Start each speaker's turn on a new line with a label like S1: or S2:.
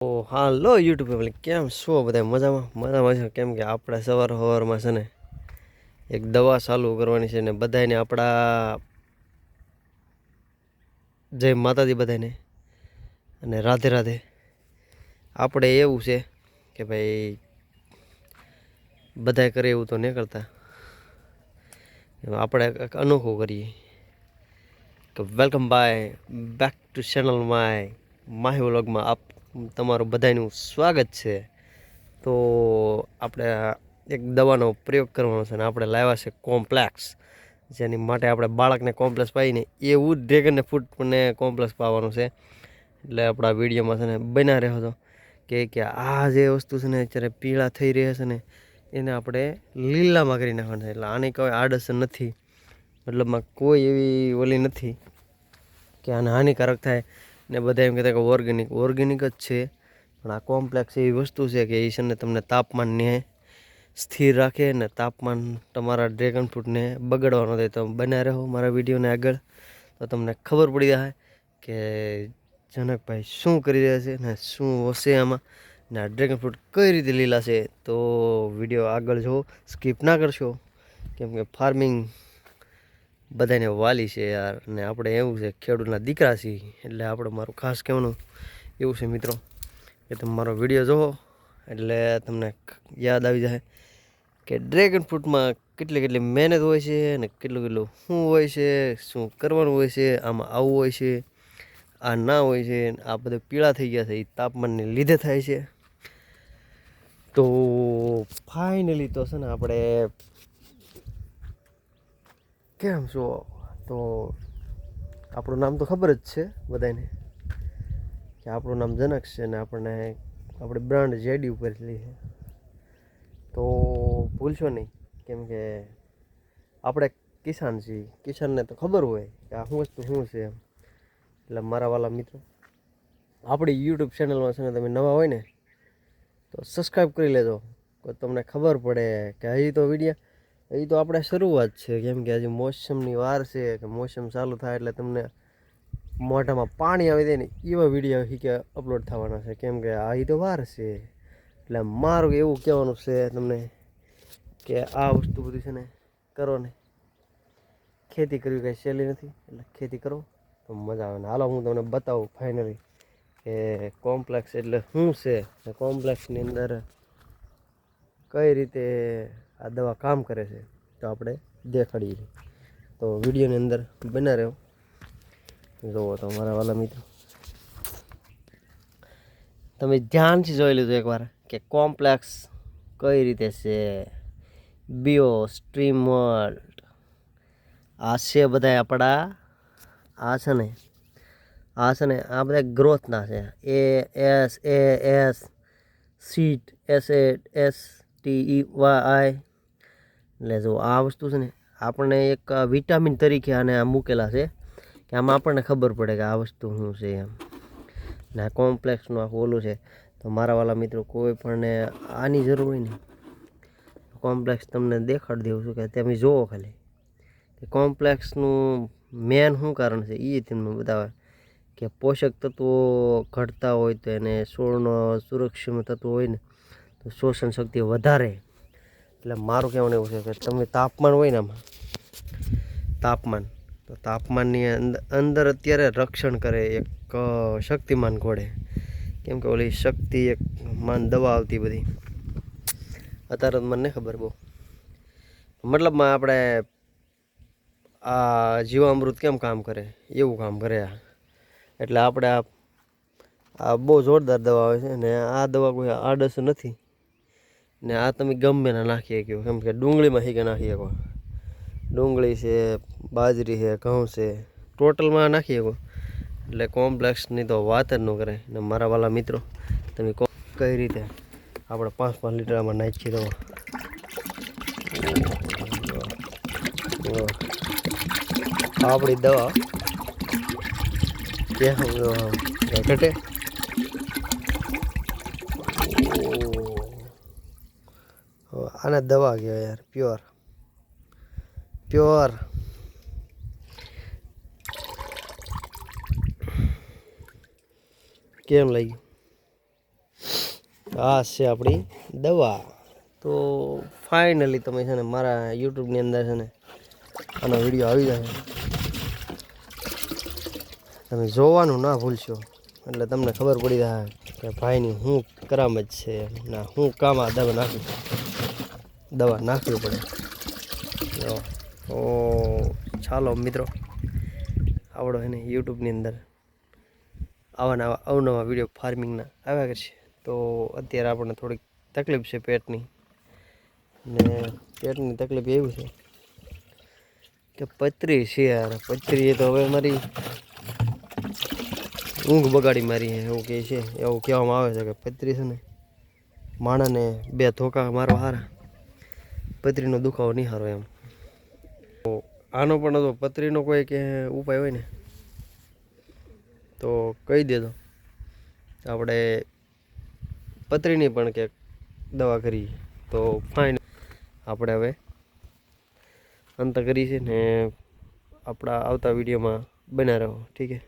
S1: ઓ હાલો YouTube family કેમ છો બધા મજામાં છે કેમ કે આપણે સવારમાં છે ને એક દવા ચાલુ કરવાની છે ને બધાને આપણા જય માતાજી બધાને અને રાધે રાધે. આપણે એવું છે કે ભાઈ બધાય કરે એવું તો નહીં કરતા, આપણે કંઈક અનોખું કરીએ. કે welcome back to channel Mahi વ્લોગમાં આપ તમારું બધાનું સ્વાગત છે. તો આપણે એક દવાનો પ્રયોગ કરવાનો છે અને આપણે લાવ્યા છે કોમ્પ્લેક્સ, જેની માટે આપણે બાળકને કોમ્પ્લેક્સ પાઈને એવું જ ડ્રેગનને ફ્રૂટને કોમ્પ્લેક્સ પાવાનું છે. એટલે આપણા વિડીયોમાં છે ને બન્યા રહ્યો હતો કે આ જે વસ્તુ છે ને અત્યારે પીળા થઈ રહ્યા છે ને એને આપણે લીલામાં કરી નાખવાનું છે. એટલે આની કોઈ આડઅસર નથી, મતલબમાં કોઈ એવી ઓલી નથી કે આને હાનિકારક થાય. ને બધા એમ કહેતા કે ઓર્ગેનિક જ છે, પણ આ કોમ્પ્લેક્સ એવી વસ્તુ છે કે એ છે ને તમને તાપમાનને સ્થિર રાખે ને તાપમાન તમારા ડ્રેગન ફ્રૂટને બગડવાનો થાય. તો બન્યા રહો મારા વિડીયોને આગળ, તો તમને ખબર પડી જાય કે જનકભાઈ શું કરી રહ્યા છે ને શું હશે આમાં, ને આ ડ્રેગન ફ્રૂટ કઈ રીતે લીલા છે. તો વિડીયો આગળ જુઓ, સ્કીપ ના કરશો, કેમ કે ફાર્મિંગ બધાને વાલી છે યાર. ને આપણે એવું છે ખેડૂતના દીકરા છીએ, એટલે આપણે મારું ખાસ કહેવાનું એવું છે મિત્રો કે તમે મારો વિડીયો જુઓ એટલે તમને યાદ આવી જાય કે ડ્રેગન ફ્રૂટમાં કેટલી મહેનત હોય છે અને કેટલું શું હોય છે, શું કરવાનું હોય છે, આમાં આવું હોય છે, આ ના હોય છે. આ બધા પીળા થઈ ગયા છે એ તાપમાનને લીધે થાય છે. તો ફાઇનલી તો છે ને આપણે કેમ છો, તો આપણું નામ તો ખબર જ છે બધાને કે આપણું નામ જનક છે ને આપણને આપણી બ્રાન્ડ જેડી ઉપરથી છે. તો ભૂલશો નહીં, કેમ કે આપણે કિસાન છીએ, કિસાનને તો ખબર હોય કે આ શું વસ્તુ શું છે એમ. એટલે મારા વાલા મિત્રો, આપણી યુટ્યુબ ચેનલમાં છે ને તમે નવા હોય ને તો સબસ્ક્રાઈબ કરી લેજો, તો તમને ખબર પડે કે હજી તો હજી તો આપણે શરૂઆત છે. કેમ કે હજી મોસમની વાર છે, કે મોસમ ચાલુ થાય એટલે તમને મોઢામાં પાણી આવી જાય ને એવા વિડીયો કે અપલોડ થવાના છે. કેમ કે આ તો વાર છે. એટલે મારું એવું કહેવાનું છે તમને કે આ વસ્તુ બધી છે ને કરો ને, ખેતી કરવી કંઈ સહેલી નથી, એટલે ખેતી કરો તો મજા આવે. ને હાલો હું તમને બતાવું ફાઇનલી કે કોમ્પ્લેક્સ એટલે શું છે, કોમ્પ્લેક્સની અંદર કઈ રીતે આ દવા કામ કરે છે, તો આપણે દેખાડીએ. તો વિડીયોની અંદર બન્યા રહ્યો, જુઓ તો મારા વાલા મિત્રો, તમે ધ્યાનથી જોઈ લીધું એકવાર કે કોમ્પ્લેક્સ કઈ રીતે છે. બીઓ સ્ટ્રીમર આ છે બધા આપણા, આ છે ને આ બધા ગ્રોથના છે. S seat SATEYI. એટલે જો આ વસ્તુ છે ને આપણને એક વિટામિન તરીકે આને આ મૂકેલા છે કે આમાં આપણને ખબર પડે કે આ વસ્તુ શું છે એમ. ને આ કોમ્પ્લેક્સનું આખું ઓલું છે. તો મારા વાલા મિત્રો, કોઈ પણને આની જરૂર હોય ને કોમ્પ્લેક્સ તમને દેખાડી દેવું છું કે તમે જુઓ ખાલી કે કોમ્પ્લેક્સનું મેન શું કારણ છે એ તમને બતાવે કે પોષક તત્વો ઘટતા હોય તો એને છોડનો સુરક્ષિત તત્વો હોય ને તો શોષણ શક્તિ વધારે. એટલે મારું કહેવાનું એવું છે કે તમે તાપમાન હોય ને આમાં તાપમાનની અંદર અત્યારે રક્ષણ કરે એક શક્તિમાન ઘોડે. કેમ કે ઓલી શક્તિ એક માન દવા આવતી બધી અત્યારે મને નહીં ખબર બહુ, મતલબમાં આપણે આ જીવામૃત કેમ કામ કરે એવું કામ કરે આ. એટલે આપણે આ બહુ જોરદાર દવા આવે છે ને આ દવા કોઈ આડઅસર નથી. ને આ તમે ગમે ને નાખી શકો, કેમ કે ડુંગળીમાં શીખે નાખી શકો. ડુંગળી છે, બાજરી છે, ઘઉં છે, ટોટલમાં નાખી શકો. એટલે કોમ્પ્લેક્સની તો વાત જ ન કરે. ને મારા વાલા મિત્રો, તમે કઈ રીતે આપણે 5-5 લીટર આમાં નાખી દો. આપણી દવા ક્યાં ઘટે. આને દવા કહેવાય યાર, પ્યોર. કેમ લાગ્યું? આ છે આપણી દવા. તો ફાઇનલી તમે છે ને મારા યુટ્યુબની અંદર છે ને આનો વિડીયો આવી જાય, તમે જોવાનું ના ભૂલશો, એટલે તમને ખબર પડી જાય કે ભાઈની શું કરામત છે ના શું કામ આ દવા નાખવી પડે. તો ચાલો મિત્રો, આવડો એને યુટ્યુબની અંદર આવા અવનવા વિડીયો ફાર્મિંગના આવ્યા કરશે. તો અત્યારે આપણને થોડીક તકલીફ છે પેટની, ને પેટની તકલીફ એવી છે કે પથરી છે યાર. પથરી તો હવે મારી ઊંઘ બગાડી મારી એવું કહે છે, એવું કહેવામાં આવે છે કે પથરી છે ને માણસને 2 ધોકા મારવા હારા, પથરીનો દુખાવો નહીં સારો એમ. તો આનો પણ તો પથરીનો કોઈ કે ઉપાય હોય ને તો કહી દેજો, આપણે પથરીની પણ કે દવા કરીએ. તો ફાઇન, આપણે હવે અંત કરી છે ને આપણા આવતા વિડીયોમાં બન્યા રહો, ઠીક છે.